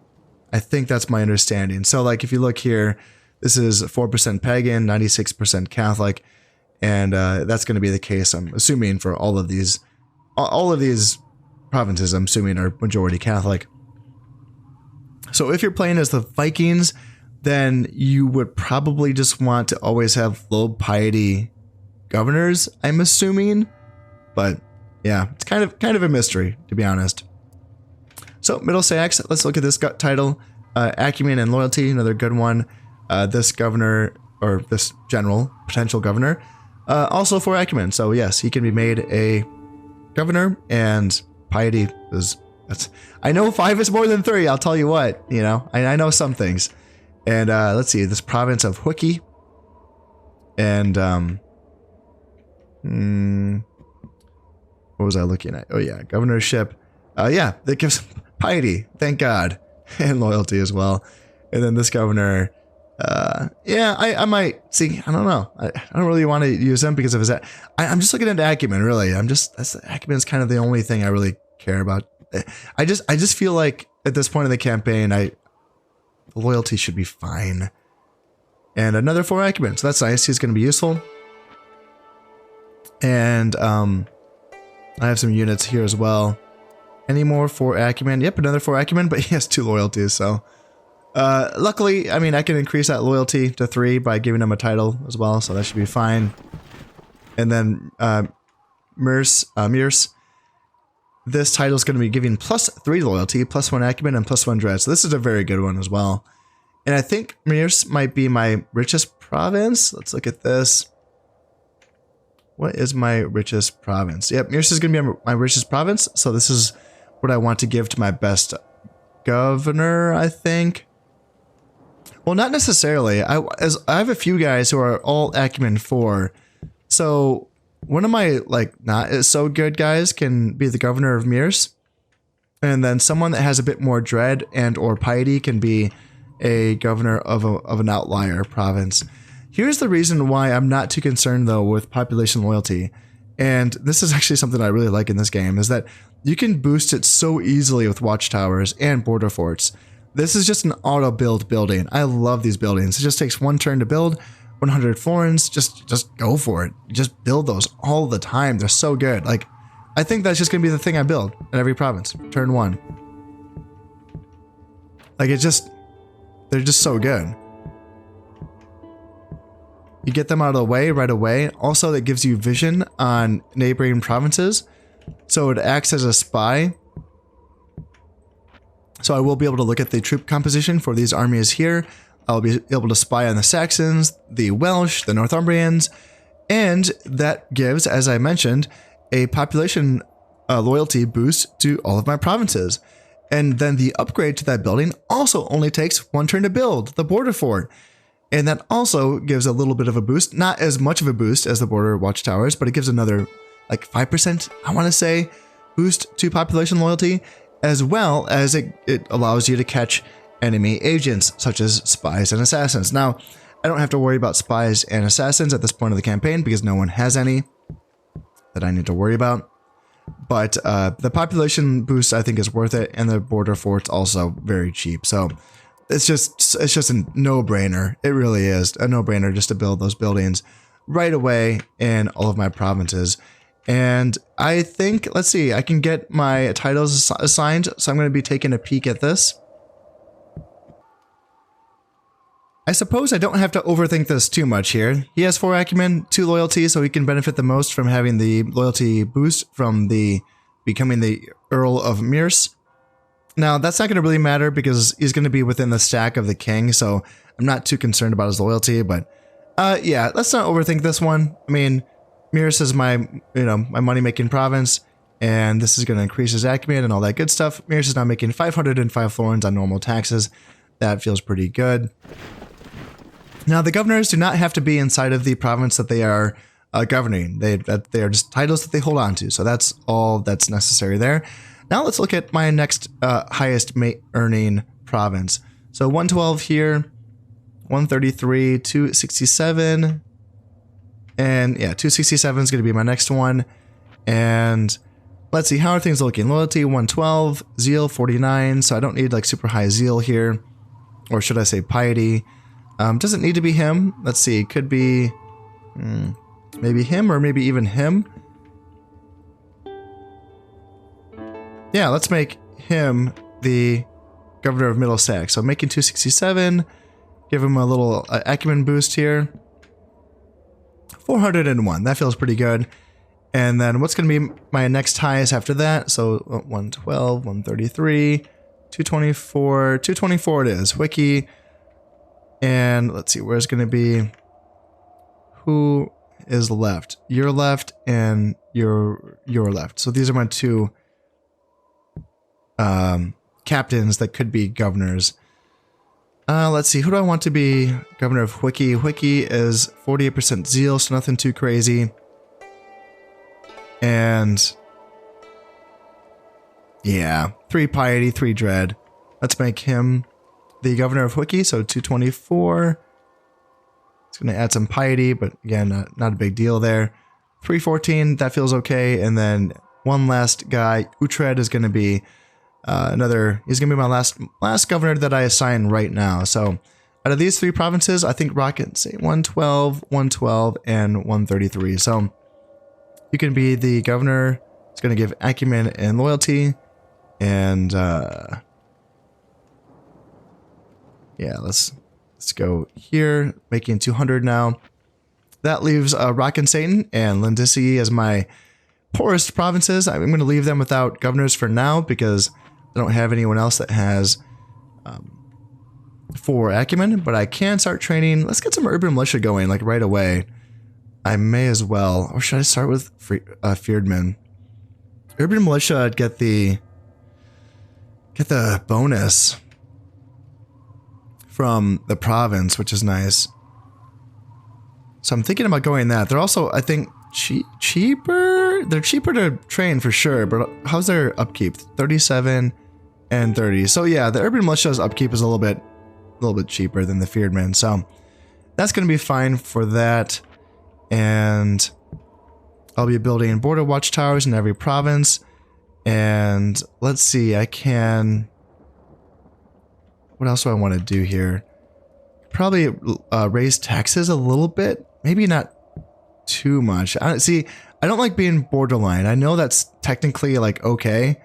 I think that's my understanding. So like if you look here, this is 4% pagan, 96% Catholic, and that's going to be the case, I'm assuming, for all of these provinces, I'm assuming, are majority Catholic. So if you're playing as the Vikings, then you would probably just want to always have low piety governors, I'm assuming. But yeah, it's kind of a mystery, to be honest. So Middlesex, let's look at this title. Acumen and loyalty, another good one. This governor, or this general, potential governor, also for acumen. So yes, he can be made a governor, and piety is, I know 5 is more than 3, I'll tell you what, you know, I know some things. And let's see, this province of Huiki, and what was I looking at? Oh yeah, governorship. Yeah, that gives piety, thank God, and loyalty as well. And then this governor, yeah, I might see. I don't know. I don't really want to use him because of his. I'm just looking at acumen. Really, acumen is kind of the only thing I really care about. I just feel like at this point in the campaign, the loyalty should be fine. And another 4 acumen, so that's nice. He's going to be useful. And I have some units here as well. Any more 4 acumen? Yep, another 4 acumen, but he has 2 loyalties, so. Luckily, I mean, I can increase that loyalty to 3 by giving him a title as well, so that should be fine. And then, Merce, this title is going to be giving +3 loyalty, +1 acumen, and +1 dread, so this is a very good one as well. And I think Merce might be my richest province. Let's look at this. What is my richest province? Yep, Merce is going to be my richest province, so this is what I want to give to my best governor, I think. Well, not necessarily. I have a few guys who are all acumen 4, so one of my not so good guys can be the governor of Merce, and then someone that has a bit more dread and or piety can be a governor of an outlier province. Here's the reason why I'm not too concerned though with population loyalty, and this is actually something I really like in this game, is that you can boost it so easily with watchtowers and border forts. This is just an auto build building. I love these buildings. It just takes 1 turn to build. 100 florins, just go for it. Just build those all the time. They're so good. Like, I think that's just gonna be the thing I build in every province. Turn 1. Like, they're just so good. You get them out of the way right away. Also, that gives you vision on neighboring provinces. So it acts as a spy. So I will be able to look at the troop composition for these armies here. I'll be able to spy on the Saxons, the Welsh, the Northumbrians, and that gives, as I mentioned, a population loyalty boost to all of my provinces. And then the upgrade to that building also only takes 1 turn to build, the border fort. And that also gives a little bit of a boost, not as much of a boost as the border watchtowers, but it gives another 5%, I want to say, boost to population loyalty, as well as it allows you to catch enemy agents, such as spies and assassins. Now, I don't have to worry about spies and assassins at this point of the campaign because no one has any that I need to worry about. But the population boost, I think, is worth it, and the border fort's also very cheap. So it's just a no-brainer. It really is a no-brainer just to build those buildings right away in all of my provinces. And I think, let's see, I can get my titles assigned, so I'm going to be taking a peek at this. I suppose I don't have to overthink this too much here. He has 4 acumen, 2 loyalty, so he can benefit the most from having the loyalty boost from the becoming the Earl of Mercian. Now, that's not going to really matter because he's going to be within the stack of the king, so I'm not too concerned about his loyalty, but yeah, let's not overthink this one. I mean, Mercian is my, my money-making province, and this is going to increase his acumen and all that good stuff. Mercian is now making 505 florins on normal taxes. That feels pretty good. Now, the governors do not have to be inside of the province that they are governing. They are just titles that they hold on to. So that's all that's necessary there. Now let's look at my next highest earning province. So 112 here, 133, 267, and yeah, 267 is going to be my next one. And let's see, how are things looking? Loyalty 112, zeal 49. So I don't need like super high zeal here, or should I say piety? Doesn't need to be him. Let's see, could be maybe him or maybe even him. Yeah, let's make him the governor of Middlesex. So making 267, give him a little acumen boost here. 401, that feels pretty good. And then what's going to be my next highest after that? So 112, 133, 224, 224 it is. Wiki. And let's see, where's going to be, who is left? You're left and you're left. So these are my 2 captains that could be governors. Let's see, who do I want to be governor of Wiki? Wiki is 48% zeal, so nothing too crazy. And yeah, 3 piety, 3 dread. Let's make him the governor of Wiki, so 224. It's going to add some piety, but again, not a big deal there. 314, that feels okay. And then one last guy, Utrecht, is going to be he's going to be my last governor that I assign right now. So out of these 3 provinces, I think Rocket say 112, 112, and 133. So you can be the governor. It's going to give acumen and loyalty. And yeah, let's go here, making 200 now. That leaves Rock and Satan and Lindisi as my poorest provinces. I'm going to leave them without governors for now because I don't have anyone else that has 4 acumen, but I can start training. Let's get some urban militia going like right away. I may as well, or should I start with Fearedmen? Urban militia get the bonus from the province, which is nice. So I'm thinking about going that. They're also, I think, cheaper. They're cheaper to train for sure, but how's their upkeep? 37 and 30. So yeah, the urban militia's upkeep is a little bit cheaper than the Fearedmen. So that's going to be fine for that. And I'll be building border watchtowers in every province. And let's see, I can... What else do I want to do here? Probably raise taxes a little bit. Maybe not too much. I don't like being borderline. I know that's technically like okay.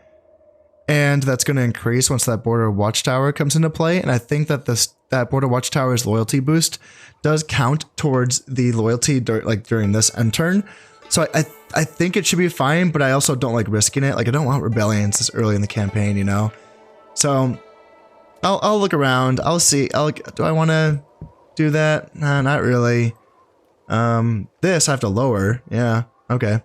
And that's going to increase once that border watchtower comes into play. And I think that that border watchtower's loyalty boost does count towards the loyalty during this end turn. So I think it should be fine, but I also don't like risking it. Like I don't want rebellions this early in the campaign, you know? So I'll look around. I'll see. Do I want to do that? Nah, not really. This I have to lower. Yeah. Okay.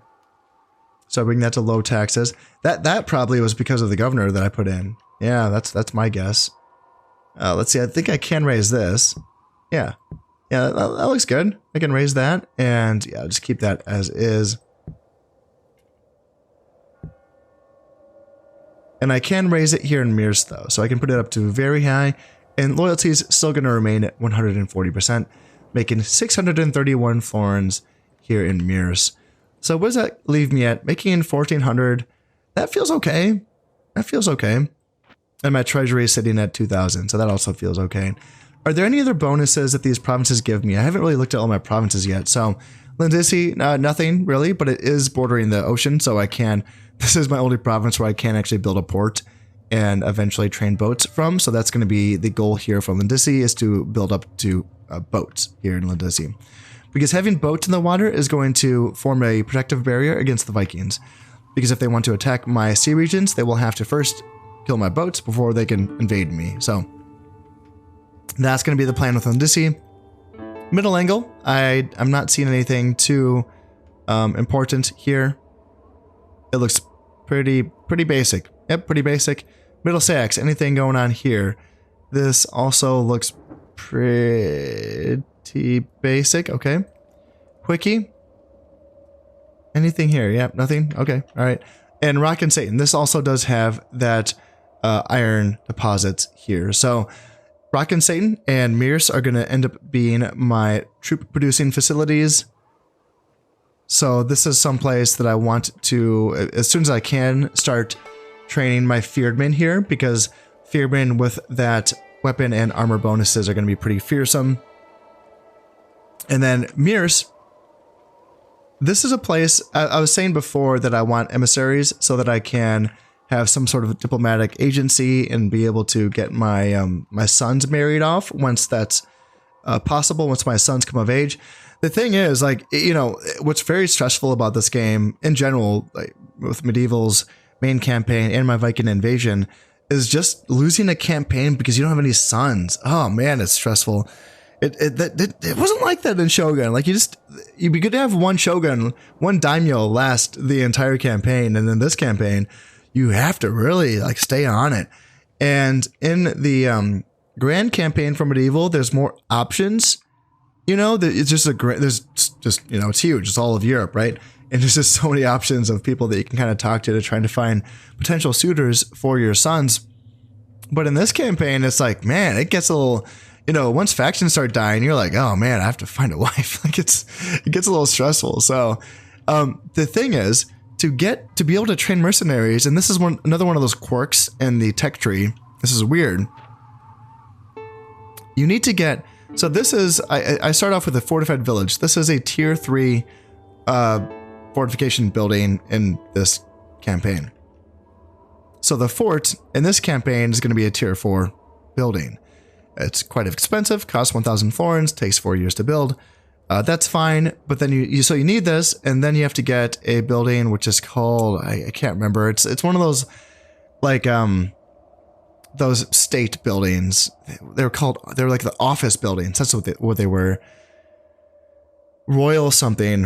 So I bring that to low taxes. That probably was because of the governor that I put in. Yeah, that's my guess. Let's see. I think I can raise this. Yeah. Yeah, that looks good. I can raise that. And yeah, just keep that as is. And I can raise it here in Mercian though. So I can put it up to very high. And loyalty is still going to remain at 140%, making 631 florins here in Mercian. So what does that leave me at? Making 1,400. That feels okay. That feels okay. And my treasury is sitting at 2,000. So that also feels okay. Are there any other bonuses that these provinces give me? I haven't really looked at all my provinces yet. So Lindisi, nothing really, but it is bordering the ocean. So I can, this is my only province where I can actually build a port and eventually train boats from. So that's going to be the goal here from Lindisi, is to build up to boats here in Lindisi. Because having boats in the water is going to form a protective barrier against the Vikings. Because if they want to attack my sea regions, they will have to first kill my boats before they can invade me. So that's going to be the plan with Lindisi. Middle angle, I'm not seeing anything too important here. It looks pretty basic. Yep, pretty basic. Middle Sax, anything going on here? This also looks pretty basic. Okay. Quickie. Anything here? Yep, nothing. Okay, all right. And Rock and Satan. This also does have that iron deposits here. So Rock and Satan and Mears are going to end up being my troop producing facilities. So this is some place that I want to, as soon as I can, start training my Fearedmen here, because Fearedmen with that weapon and armor bonuses are going to be pretty fearsome. And then Mears, this is a place, I was saying before that I want emissaries so that I can have some sort of diplomatic agency and be able to get my my sons married off once that's possible, once my sons come of age. The thing is, like, you know, what's very stressful about this game in general, like with Medieval's main campaign and my Viking invasion, is just losing a campaign because you don't have any sons. Oh man, it's stressful. It wasn't like that in Shogun. Like, you'd be good to have one Shogun, one daimyo last the entire campaign, and then this campaign, you have to really like stay on it. And in the grand campaign for Medieval, there's more options. You know, it's just you know, it's huge. It's all of Europe, right? And there's just so many options of people that you can kind of talk to trying to find potential suitors for your sons. But in this campaign, it's like, man, it gets a little, you know, once factions start dying, you're like, oh man, I have to find a wife. Like, it gets a little stressful. So the thing is, to be able to train mercenaries, and this is another one of those quirks in the tech tree. This is weird. You need to get, so this is, I start off with a fortified village. This is a tier 3 fortification building in this campaign. So the fort in this campaign is going to be a tier 4 building. It's quite expensive, costs 1,000 florins, takes 4 years to build. That's fine, but then you need this, and then you have to get a building which is called, I can't remember. It's one of those, like, those state buildings. They're like the office buildings. That's what they were. Royal something.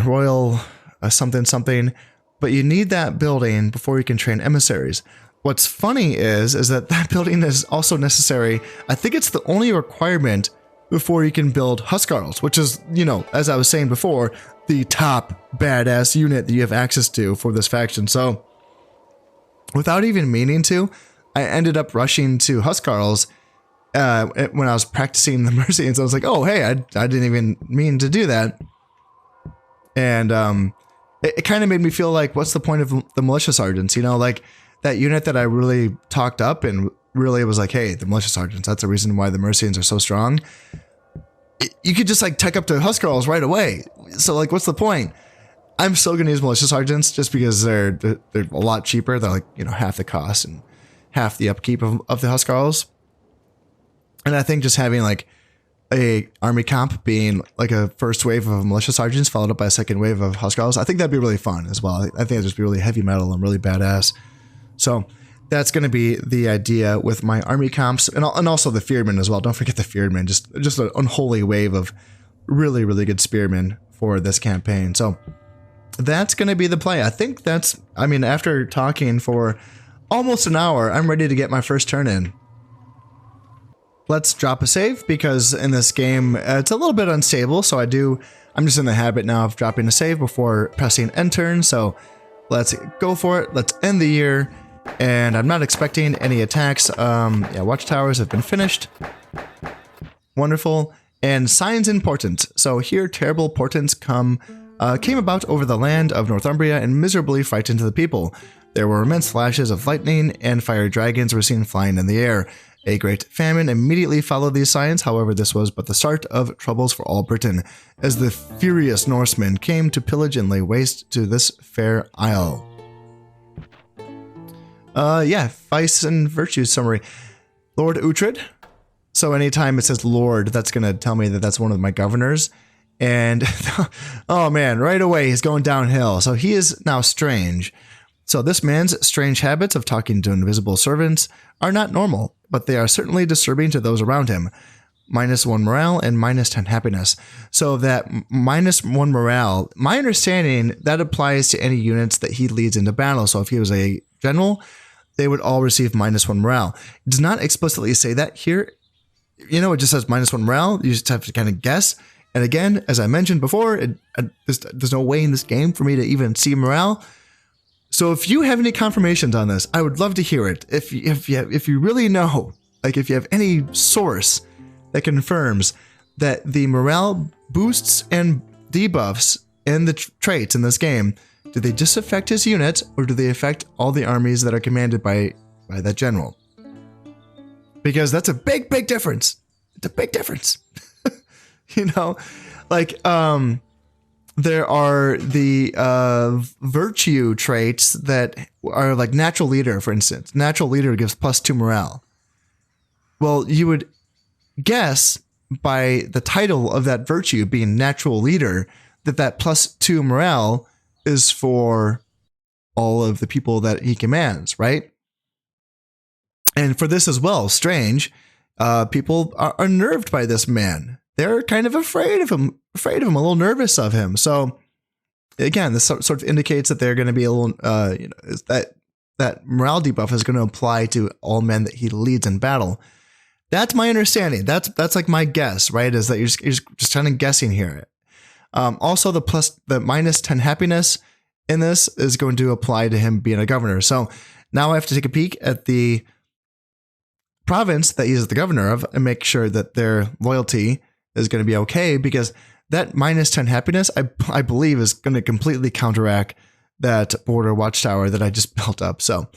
But you need that building before you can train emissaries. What's funny is that building is also necessary. I think it's the only requirement before you can build Huskarls, which is, you know, as I was saying before, the top badass unit that you have access to for this faction. So without even meaning to, I ended up rushing to Huskarls when I was practicing the Mercians. I was like, oh, hey, I didn't even mean to do that. And it kind of made me feel like, what's the point of the militia sergeants? You know, like that unit that I really talked up and really was like, hey, the militia sergeants, that's the reason why the Mercians are so strong. You could just like tech up to Huskarls right away. So like, what's the point? I'm still going to use militia sergeants just because they're a lot cheaper. They're like, you know, half the cost and half the upkeep of the Huskarls. And I think just having like a army comp being like a first wave of militia sergeants followed up by a second wave of Huskarls, I think that'd be really fun as well. I think it'd just be really heavy metal and really badass. So that's going to be the idea with my army comps, and also the Fearedmen as well. Don't forget the Fearedmen, just an unholy wave of really, really good spearmen for this campaign. So that's going to be the play. I think after talking for almost an hour, I'm ready to get my first turn in. Let's drop a save, because in this game, it's a little bit unstable. So I'm just in the habit now of dropping a save before pressing end turn. So let's go for it. Let's end the year. And I'm not expecting any attacks. Yeah, watchtowers have been finished. Wonderful. And signs important. So here, terrible portents came about over the land of Northumbria and miserably frightened the people. There were immense flashes of lightning, and fire dragons were seen flying in the air. A great famine immediately followed these signs. However, this was but the start of troubles for all Britain, as the furious Norsemen came to pillage and lay waste to this fair isle. Yeah, vice and virtue summary. Lord Uhtred. So anytime it says Lord, that's going to tell me that that's one of my governors. And, oh man, right away he's going downhill. So he is now strange. So this man's strange habits of talking to invisible servants are not normal, but they are certainly disturbing to those around him. -1 morale and -10 happiness. So that -1 morale, my understanding, that applies to any units that he leads into battle. So if he was a general, they would all receive -1 morale. It does not explicitly say that here. You know, it just says -1 morale. You just have to kind of guess. And again, as I mentioned before, there's no way in this game for me to even see morale. So if you have any confirmations on this, I would love to hear it. If you really know, like if you have any source that confirms that the morale boosts and debuffs and the traits in this game, do they just affect his unit, or do they affect all the armies that are commanded by that general? Because that's a big difference. It's a big difference. You know, like there are the virtue traits that are like natural leader, for instance. Natural leader gives +2 morale. Well, you would guess by the title of that virtue being natural leader that +2 morale is for all of the people that he commands, right? And for this as well, strange, people are unnerved by this man. They're kind of afraid of him, a little nervous of him. So again, this sort of indicates that they're going to be a little, that morale debuff is going to apply to all men that he leads in battle. That's my understanding. That's like my guess, right? Is that you're just kind of guessing here. Also, the -10 happiness in this is going to apply to him being a governor. So now I have to take a peek at the province that he is the governor of and make sure that their loyalty is going to be okay, because that -10 happiness, I believe, is going to completely counteract that border watchtower that I just built up. So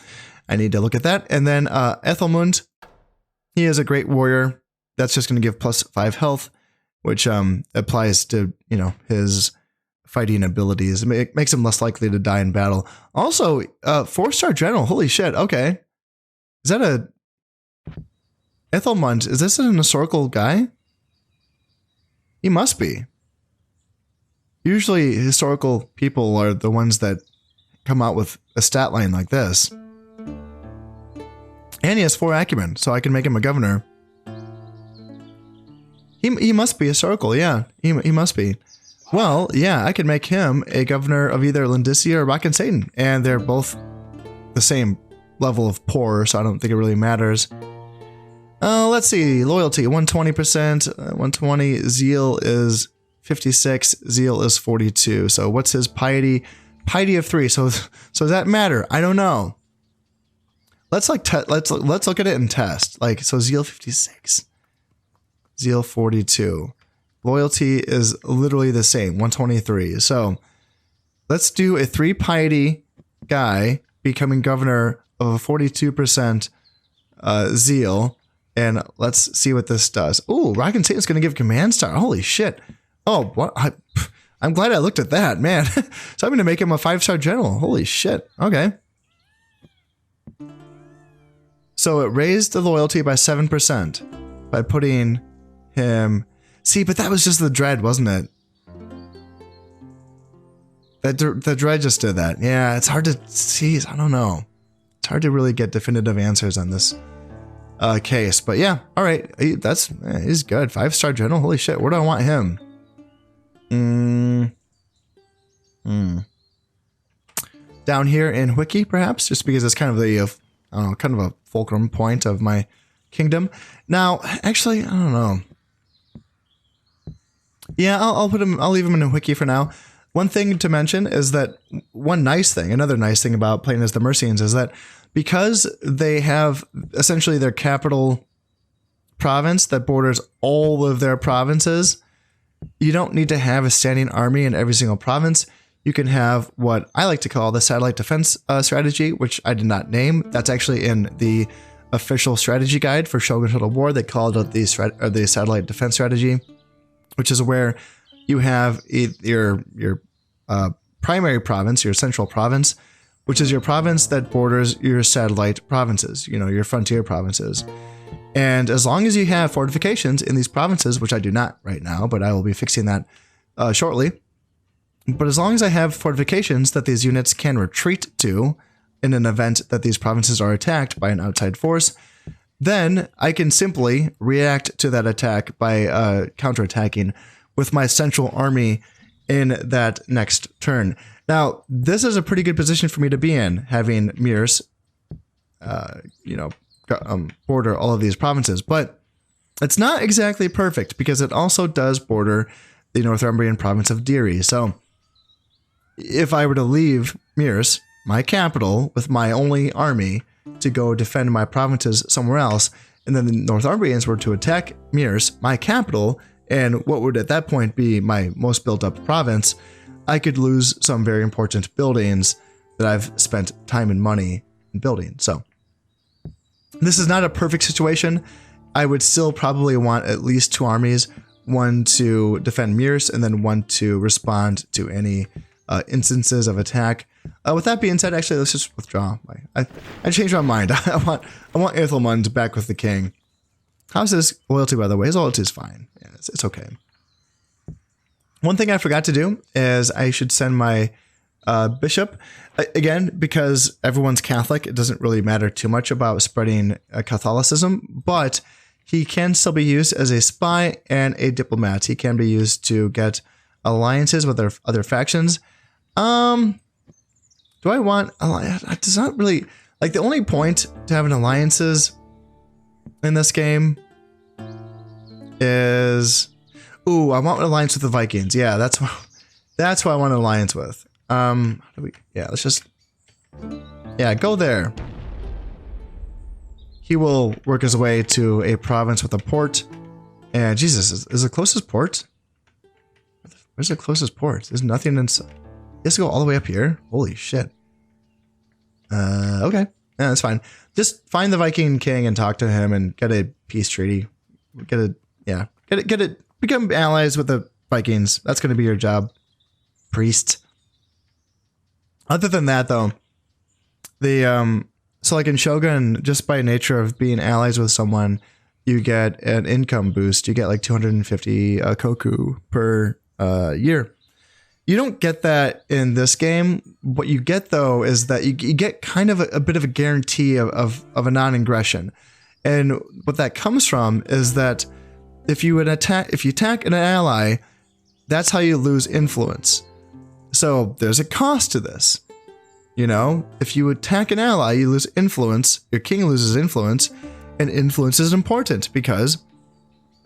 I need to look at that. And then Ethelmund, he is a great warrior. That's just going to give +5 health, which applies to, you know, his fighting abilities. It makes him less likely to die in battle. Also, 4-star general. Holy shit. Okay. Is that a Ethelmund? Is this an historical guy? He must be. Usually historical people are the ones that come out with a stat line like this. And he has 4 acumen, so I can make him a governor. He must be historical, yeah. He must be. Well, yeah, I could make him a governor of either Lindicia or Rock and Satan, and they're both the same level of poor, so I don't think it really matters. Let's see, loyalty, 120%, 120, zeal is 56, zeal is 42. So what's his piety? Piety of 3. So does that matter? I don't know. Let's let's look at it and test. Like, so zeal 56, zeal 42. Loyalty is literally the same, 123. So let's do a 3 piety guy becoming governor of a 42% zeal. And let's see what this does. Ooh, Rock and Satan's going to give command star. Holy shit. Oh, what? I'm glad I looked at that, man. So I'm going to make him a 5-star general. Holy shit. Okay. So it raised the loyalty by 7% by putting him... See, but that was just the dread, wasn't it? The dread just did that. Yeah, it's hard to see. I don't know. It's hard to really get definitive answers on this case. But yeah, all right. He's good. 5-star general. Holy shit. Where do I want him? Down here in Wiki, perhaps, just because it's kind of the, I don't know, kind of a fulcrum point of my kingdom. Now, actually, I don't know. Yeah, I'll leave him in a Wiki for now. One thing to mention is that another nice thing about playing as the Mercians is that because they have essentially their capital province that borders all of their provinces, you don't need to have a standing army in every single province. You can have what I like to call the satellite defense strategy, which I did not name. That's actually in the official strategy guide for Shogun Total War. They called it the satellite defense strategy, which is where you have your primary province, your central province, which is your province that borders your satellite provinces, you know, your frontier provinces. And as long as you have fortifications in these provinces, which I do not right now, but I will be fixing that shortly. But as long as I have fortifications that these units can retreat to in an event that these provinces are attacked by an outside force, then I can simply react to that attack by counterattacking with my central army in that next turn. Now, this is a pretty good position for me to be in, having Mirs, border all of these provinces. But it's not exactly perfect because it also does border the Northumbrian province of Deary. So if I were to leave Mirs, my capital, with my only army to go defend my provinces somewhere else, and then the Northumbrians were to attack Mirs, my capital, and what would at that point be my most built up province, I could lose some very important buildings that I've spent time and money in building. So this is not a perfect situation. I would still probably want at least 2 armies, one to defend Mirs and then one to respond to any instances of attack. With that being said, actually, let's just withdraw. I changed my mind. I want Ethelmund back with the king. How's his loyalty, by the way? His loyalty is fine. Yeah, it's okay. One thing I forgot to do is I should send my bishop. Again, because everyone's Catholic, it doesn't really matter too much about spreading Catholicism, but he can still be used as a spy and a diplomat. He can be used to get alliances with other factions. Do I want alliance? Does not really, like, the only point to having alliances in this game is, ooh, I want an alliance with the Vikings. Yeah, that's who I want an alliance with. Let's just, go there. He will work his way to a province with a port. And Jesus, is the closest port? Where's the closest port? There's nothing inside. He has to go all the way up here? Holy shit. Okay. Yeah, that's fine. Just find the Viking king and talk to him and get a peace treaty. Become allies with the Vikings. That's going to be your job, priest. Other than that, though, so like in Shogun, just by nature of being allies with someone, you get an income boost. You get like 250 koku per year. You don't get that in this game. What you get, though, is that you get kind of a bit of a guarantee of a non-aggression. And what that comes from is that if you attack an ally, that's how you lose influence. So there's a cost to this. You know, if you attack an ally, you lose influence, your king loses influence, and influence is important because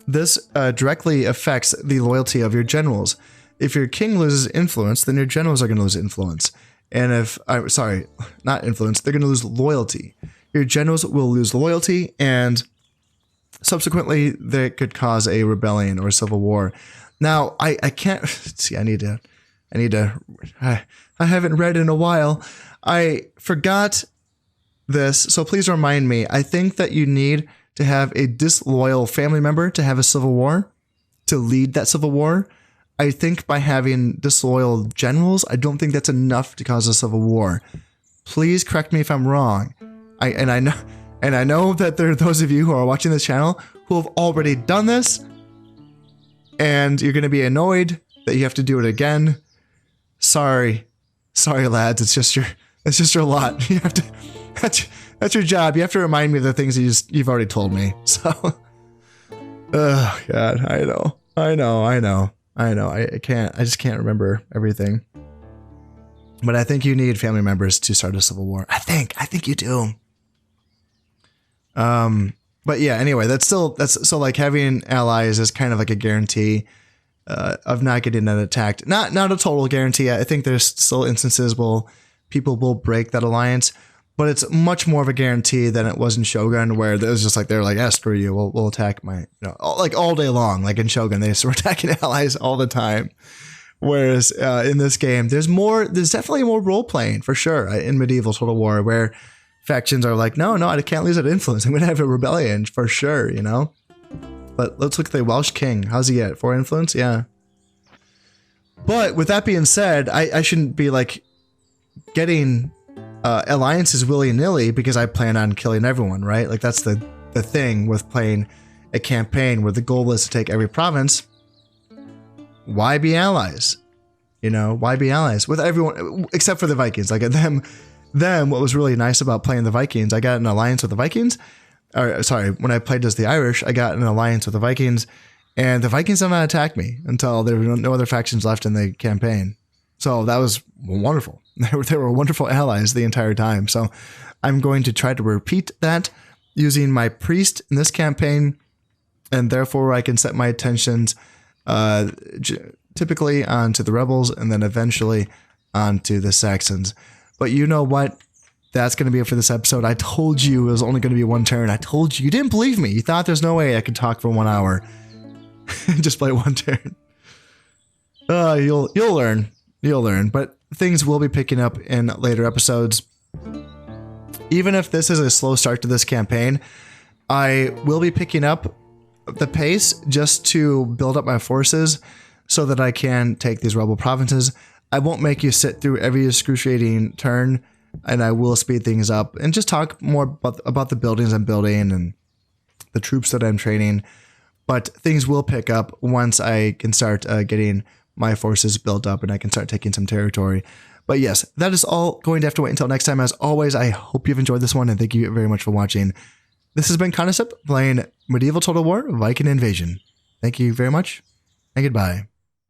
this directly affects the loyalty of your generals. If your king loses influence, then your generals are going to lose influence. And not influence, they're going to lose loyalty. Your generals will lose loyalty, and subsequently, they could cause a rebellion or a civil war. Now, I can't see. I haven't read in a while. I forgot this, so please remind me. I think that you need to have a disloyal family member to have a civil war, to lead that civil war. I think by having disloyal generals, I don't think that's enough to cause a civil war. Please correct me if I'm wrong. I know that there are those of you who are watching this channel who have already done this, and you're going to be annoyed that you have to do it again. Sorry, lads. It's just your lot. You have to. That's your job. You have to remind me of the things that you've already told me. So, oh God, I know. I just can't remember everything. But I think you need family members to start a civil war. I think you do. But yeah, anyway, that's so like having allies is kind of like a guarantee of not getting attacked. Not a total guarantee. I think there's still instances people will break that alliance, but it's much more of a guarantee than it was in Shogun, where it was just like, they're like, yeah, screw you. We'll attack like all day long. Like in Shogun, they just were attacking allies all the time. Whereas in this game, there's definitely more role playing for sure in medieval Total War, where factions are like, no, I can't lose that influence. I'm going to have a rebellion for sure, you know? But let's look at the Welsh king. How's he at? 4 influence? Yeah. But with that being said, I shouldn't be like getting alliances willy-nilly because I plan on killing everyone, right? Like that's the thing with playing a campaign where the goal is to take every province. Why be allies? You know, why be allies with everyone except for the Vikings? Like them, what was really nice about playing the Vikings, I got an alliance with the Vikings. Or sorry, when I played as the Irish, I got an alliance with the Vikings, and the Vikings did not attack me until there were no other factions left in the campaign. So that was wonderful. They were wonderful allies the entire time. So I'm going to try to repeat that using my priest in this campaign, and therefore I can set my attentions typically onto the rebels and then eventually onto the Saxons. But you know what? That's going to be it for this episode. I told you it was only going to be one turn. I told you. You didn't believe me. You thought there's no way I could talk for 1 hour and just play one turn. You'll learn. You'll learn. But things will be picking up in later episodes. Even if this is a slow start to this campaign, I will be picking up the pace just to build up my forces so that I can take these rebel provinces. I won't make you sit through every excruciating turn, and I will speed things up and just talk more about the buildings I'm building and the troops that I'm training. But things will pick up once I can start getting my forces built up and I can start taking some territory. But yes, that is all going to have to wait until next time. As always, I hope you've enjoyed this one, and thank you very much for watching. This has been Concept playing Medieval Total War Viking Invasion. Thank you very much, and goodbye.